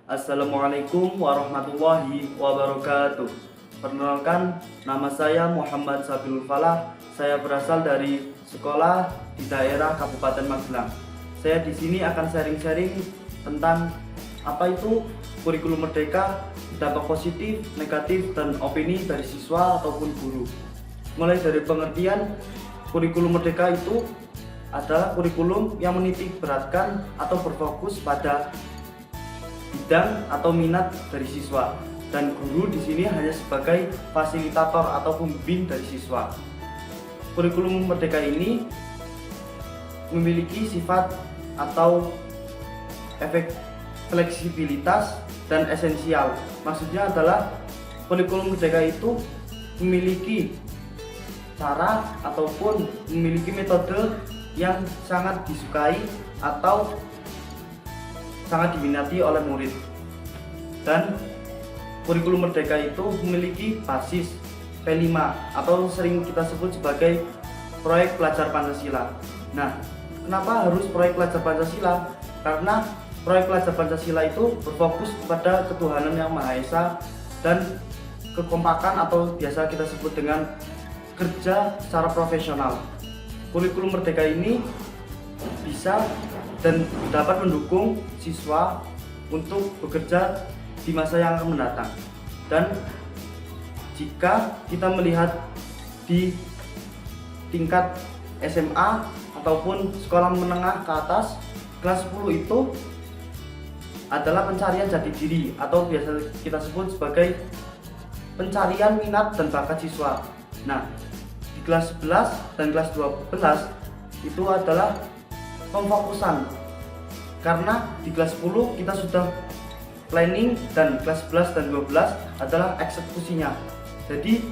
Assalamualaikum warahmatullahi wabarakatuh. Perkenalkan, nama saya Muhammad Sabilul Falah. Saya berasal dari sekolah di daerah Kabupaten Magelang. Saya di sini akan sharing-sharing tentang apa itu kurikulum merdeka, dampak positif, negatif, dan opini dari siswa ataupun guru. Mulai dari pengertian, kurikulum merdeka itu adalah kurikulum yang menitik beratkan atau berfokus pada bidang atau minat dari siswa, dan guru di sini hanya sebagai fasilitator atau pembimbing dari siswa. Kurikulum merdeka ini memiliki sifat atau efek fleksibilitas dan esensial. Maksudnya adalah kurikulum merdeka itu memiliki cara ataupun memiliki metode yang sangat disukai atau sangat diminati oleh murid. Dan kurikulum merdeka itu memiliki basis P5 atau sering kita sebut sebagai proyek pelajar Pancasila. Nah, kenapa harus proyek pelajar Pancasila? Karena proyek pelajar Pancasila itu berfokus kepada ketuhanan yang Maha Esa dan kekompakan atau biasa kita sebut dengan kerja secara profesional. Kurikulum merdeka ini bisa dan dapat mendukung siswa untuk bekerja di masa yang akan mendatang. Dan jika kita melihat di tingkat SMA ataupun sekolah menengah ke atas, kelas 10 itu adalah pencarian jati diri atau biasa kita sebut sebagai pencarian minat dan bakat siswa. Nah, di kelas 11 dan kelas 12 itu adalah pemfokusan, karena di kelas 10 kita sudah planning dan kelas 11 dan 12 adalah eksekusinya. Jadi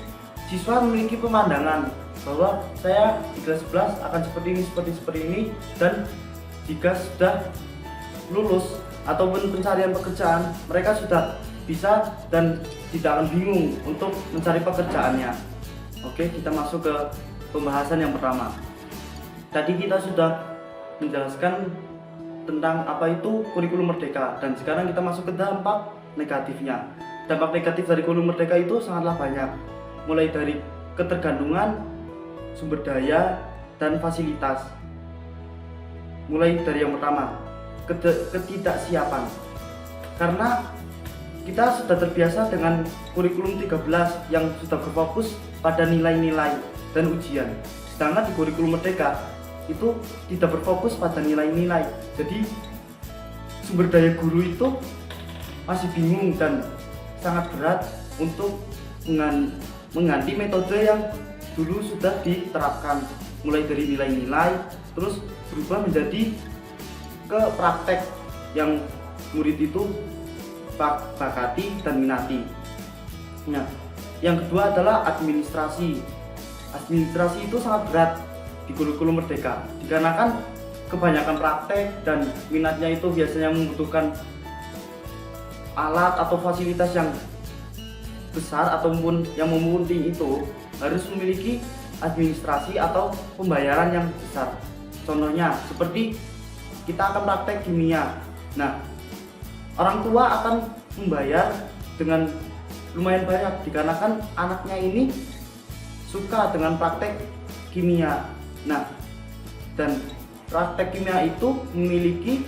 siswa memiliki pemandangan bahwa saya di kelas 11 akan seperti ini, dan jika sudah lulus ataupun pencarian pekerjaan, mereka sudah bisa dan tidak akan bingung untuk mencari pekerjaannya. Oke, kita masuk ke pembahasan yang pertama. Tadi kita sudah menjelaskan tentang apa itu kurikulum merdeka, dan sekarang kita masuk ke dampak negatifnya. Dampak negatif dari kurikulum merdeka itu sangatlah banyak, mulai dari ketergantungan sumber daya dan fasilitas. Mulai dari yang pertama, ketidaksiapan. Karena kita sudah terbiasa dengan kurikulum 13 yang sudah berfokus pada nilai-nilai dan ujian. Sedangkan di kurikulum merdeka itu tidak berfokus pada nilai-nilai. Jadi sumber daya guru itu masih bingung dan sangat berat untuk mengganti metode yang dulu sudah diterapkan, mulai dari nilai-nilai terus berubah menjadi ke praktek yang murid itu bakati dan minati. Nah, yang kedua adalah administrasi. Administrasi itu sangat berat di kurikulum merdeka, dikarenakan kebanyakan praktek dan minatnya itu biasanya membutuhkan alat atau fasilitas yang besar ataupun yang memunting, itu harus memiliki administrasi atau pembayaran yang besar. Contohnya seperti kita akan praktek kimia. Nah, orang tua akan membayar dengan lumayan banyak dikarenakan anaknya ini suka dengan praktek kimia. Nah, dan praktek kimia itu memiliki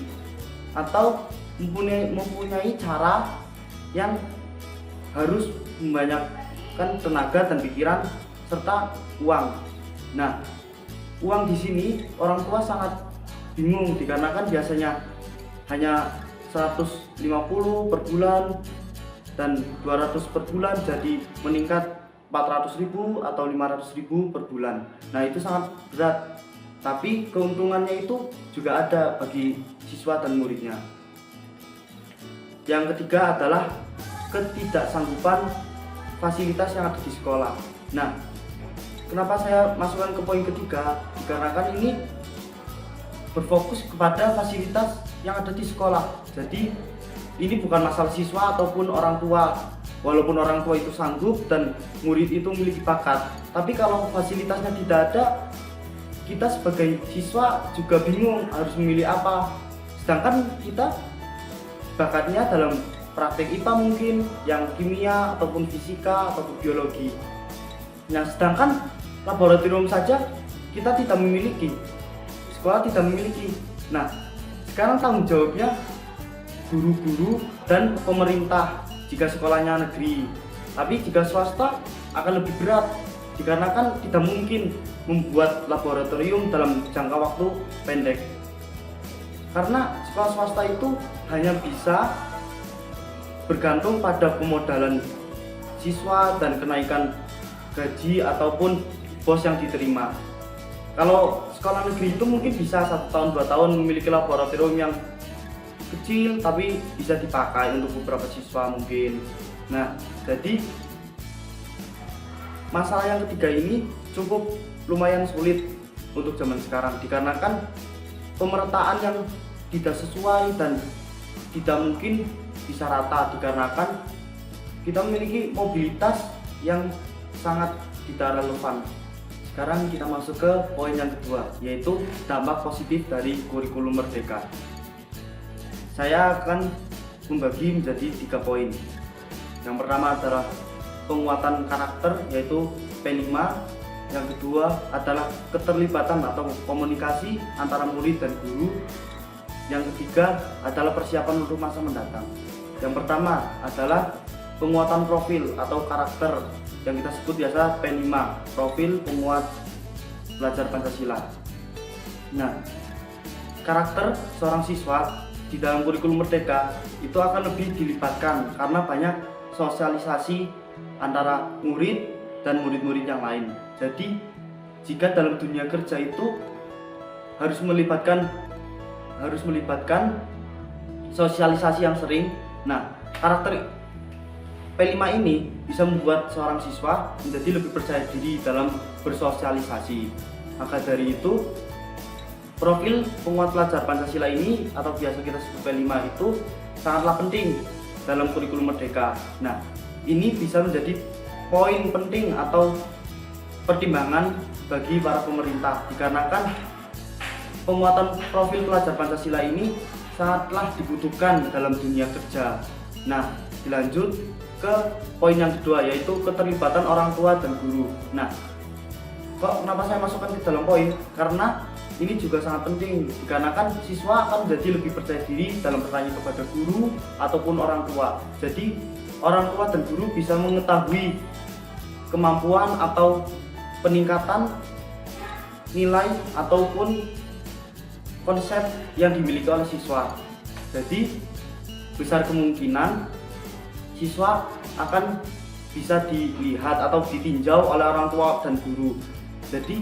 atau mempunyai cara yang harus membanyakkan tenaga dan pikiran serta uang. Nah, uang di sini orang tua sangat bingung dikarenakan biasanya hanya 150 per bulan dan 200 per bulan, jadi meningkat 400.000 atau 500.000 per bulan. Nah, itu sangat berat, tapi keuntungannya itu juga ada bagi siswa dan muridnya. Yang ketiga adalah ketidaksanggupan fasilitas yang ada di sekolah. Nah, kenapa saya masukkan ke poin ketiga? Dikarenakan ini berfokus kepada fasilitas yang ada di sekolah. Jadi ini bukan masalah siswa ataupun orang tua. Walaupun orang tua itu sanggup dan murid itu memiliki bakat, tapi kalau fasilitasnya tidak ada, kita sebagai siswa juga bingung harus memilih apa. Sedangkan kita bakatnya dalam praktek IPA mungkin, yang kimia ataupun fisika ataupun biologi. Nah, sedangkan laboratorium saja kita tidak memiliki, sekolah tidak memiliki. Nah, sekarang tanggung jawabnya guru-guru dan pemerintah jika sekolahnya negeri. Tapi jika swasta akan lebih berat, dikarenakan tidak mungkin membuat laboratorium dalam jangka waktu pendek. Karena sekolah swasta itu hanya bisa bergantung pada pemodalan siswa dan kenaikan gaji ataupun bos yang diterima. Kalau sekolah negeri itu mungkin bisa 1 tahun 2 tahun memiliki laboratorium yang kecil tapi bisa dipakai untuk beberapa siswa mungkin. Nah, jadi masalah yang ketiga ini cukup lumayan sulit untuk zaman sekarang, dikarenakan pemerataan yang tidak sesuai dan tidak mungkin bisa rata, dikarenakan kita memiliki mobilitas yang sangat tidak relevan. Sekarang kita masuk ke poin yang kedua, yaitu dampak positif dari kurikulum merdeka. Saya akan membagi menjadi 3 poin. Yang pertama adalah penguatan karakter, yaitu P5. Yang kedua adalah keterlibatan atau komunikasi antara murid dan guru. Yang ketiga adalah persiapan untuk masa mendatang. Yang pertama adalah penguatan profil atau karakter, yang kita sebut biasa P5, profil penguat pelajar Pancasila. Nah, karakter seorang siswa di dalam kurikulum merdeka itu akan lebih dilibatkan karena banyak sosialisasi antara murid dan murid-murid yang lain. Jadi jika dalam dunia kerja itu harus melibatkan sosialisasi yang sering. Nah, karakter P5 ini bisa membuat seorang siswa menjadi lebih percaya diri dalam bersosialisasi. Maka dari itu, profil penguat pelajar Pancasila ini atau biasa kita sebut P5 itu sangatlah penting dalam kurikulum merdeka. Nah, ini bisa menjadi poin penting atau pertimbangan bagi para pemerintah, dikarenakan penguatan profil pelajar Pancasila ini sangatlah dibutuhkan dalam dunia kerja. Nah, dilanjut ke poin yang kedua, yaitu keterlibatan orang tua dan guru. Nah, kenapa saya masukkan ke dalam poin? Karena ini juga sangat penting, dikarenakan siswa akan menjadi lebih percaya diri dalam bertanya kepada guru ataupun orang tua. Jadi orang tua dan guru bisa mengetahui kemampuan atau peningkatan nilai ataupun konsep yang dimiliki oleh siswa. Jadi besar kemungkinan siswa akan bisa dilihat atau ditinjau oleh orang tua dan guru. Jadi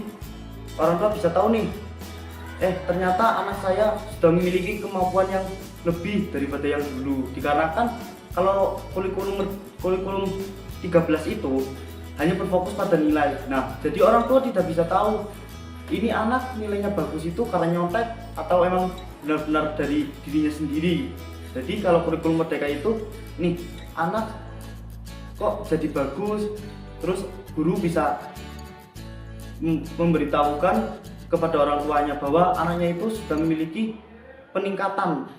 orang tua bisa tahu nih, ternyata anak saya sudah memiliki kemampuan yang lebih daripada yang dulu. Dikarenakan kalau kurikulum 13 itu hanya berfokus pada nilai. Nah, jadi orang tua tidak bisa tahu ini anak nilainya bagus itu karena nyontek atau emang benar-benar dari dirinya sendiri. Jadi kalau kurikulum merdeka itu, nih anak kok jadi bagus, terus guru bisa memberitahukan kepada orang tuanya bahwa anaknya itu sudah memiliki peningkatan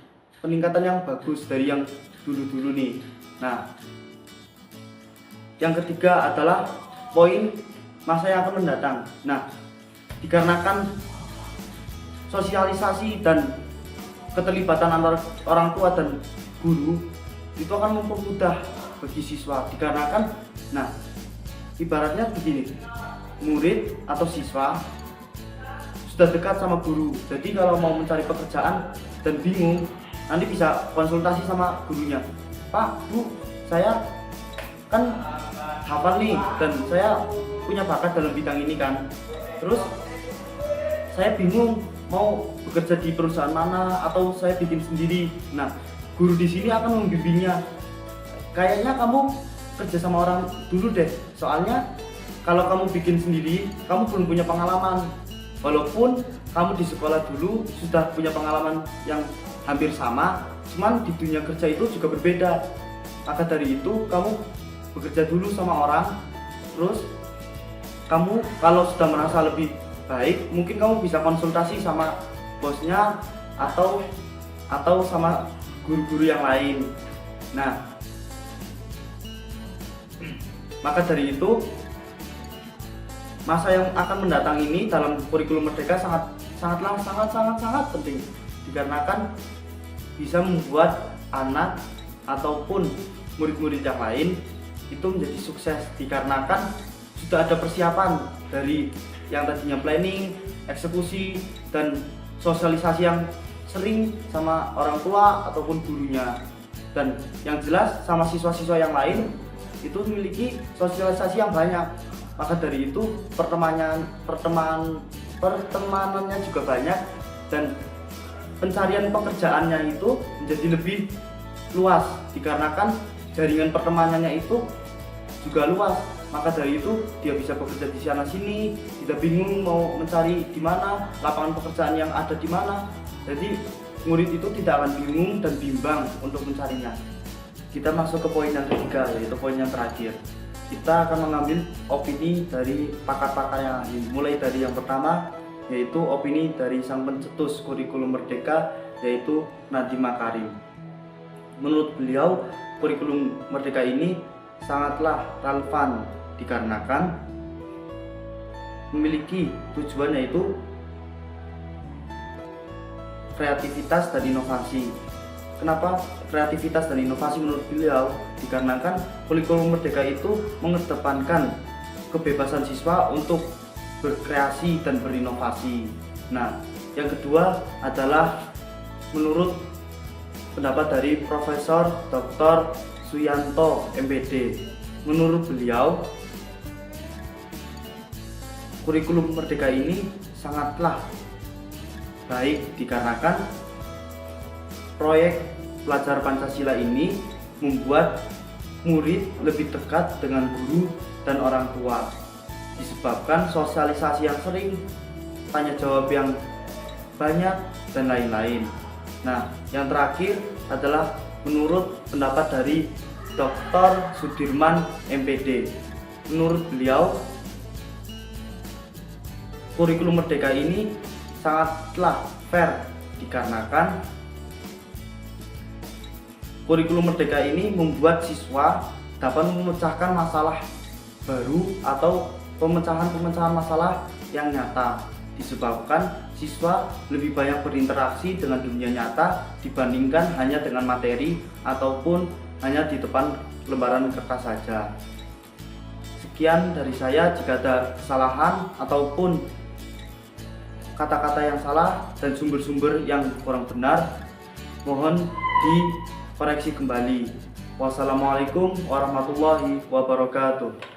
yang bagus dari yang dulu-dulu nih. Nah, yang ketiga adalah poin masa yang akan mendatang. Nah, dikarenakan sosialisasi dan keterlibatan antara orang tua dan guru itu akan mempermudah bagi siswa, dikarenakan ibaratnya begini, murid atau siswa sudah dekat sama guru. Jadi kalau mau mencari pekerjaan dan bingung, nanti bisa konsultasi sama gurunya. Pak, Bu, saya kan hafal nih dan saya punya bakat dalam bidang ini kan. Terus saya bingung mau bekerja di perusahaan mana atau saya bikin sendiri. Nah, guru di sini akan membimbingnya. Kayaknya kamu kerja sama orang dulu deh. Soalnya kalau kamu bikin sendiri, kamu belum punya pengalaman. Walaupun kamu di sekolah dulu sudah punya pengalaman yang hampir sama, cuman di dunia kerja itu juga berbeda. Maka dari itu kamu bekerja dulu sama orang, terus kamu kalau sudah merasa lebih baik, mungkin kamu bisa konsultasi sama bosnya atau sama guru-guru yang lain. Nah, maka dari itu masa yang akan mendatang ini dalam kurikulum Merdeka sangat penting, dikarenakan bisa membuat anak ataupun murid-murid yang lain itu menjadi sukses, dikarenakan sudah ada persiapan dari yang tadinya planning, eksekusi, dan sosialisasi yang sering sama orang tua ataupun gurunya, dan yang jelas sama siswa-siswa yang lain itu memiliki sosialisasi yang banyak. Maka dari itu pertemanannya juga banyak, dan pencarian pekerjaannya itu menjadi lebih luas, dikarenakan jaringan pertemanannya itu juga luas. Maka dari itu dia bisa bekerja di sana sini, tidak bingung mau mencari di mana lapangan pekerjaan yang ada di mana. Jadi murid itu tidak akan bingung dan bimbang untuk mencarinya. Kita masuk ke poin yang ketiga, yaitu poin yang terakhir. Kita akan mengambil opini dari pakar-pakar yang lain. Mulai dari yang pertama, yaitu opini dari sang pencetus kurikulum Merdeka, yaitu Nadiem Makarim. Menurut beliau, kurikulum Merdeka ini sangatlah relevan, dikarenakan memiliki tujuan yaitu kreativitas dan inovasi. Kenapa kreativitas dan inovasi menurut beliau? Dikarenakan kurikulum Merdeka itu mengedepankan kebebasan siswa untuk berkreasi dan berinovasi. Nah, yang kedua adalah menurut pendapat dari Profesor Dr. Suyanto MPD. Menurut beliau, kurikulum Merdeka ini sangatlah baik, dikarenakan proyek pelajar Pancasila ini membuat murid lebih dekat dengan guru dan orang tua, disebabkan sosialisasi yang sering, tanya jawab yang banyak, dan lain-lain. Nah, yang terakhir adalah menurut pendapat dari Dr. Sudirman MPD. Menurut beliau, kurikulum Merdeka ini sangatlah fair, dikarenakan kurikulum Merdeka ini membuat siswa dapat memecahkan masalah baru atau pemecahan masalah yang nyata, disebabkan siswa lebih banyak berinteraksi dengan dunia nyata dibandingkan hanya dengan materi ataupun hanya di depan lembaran kertas saja. Sekian dari saya. Jika ada kesalahan ataupun kata-kata yang salah dan sumber-sumber yang kurang benar, mohon dikoreksi kembali. Wassalamualaikum warahmatullahi wabarakatuh.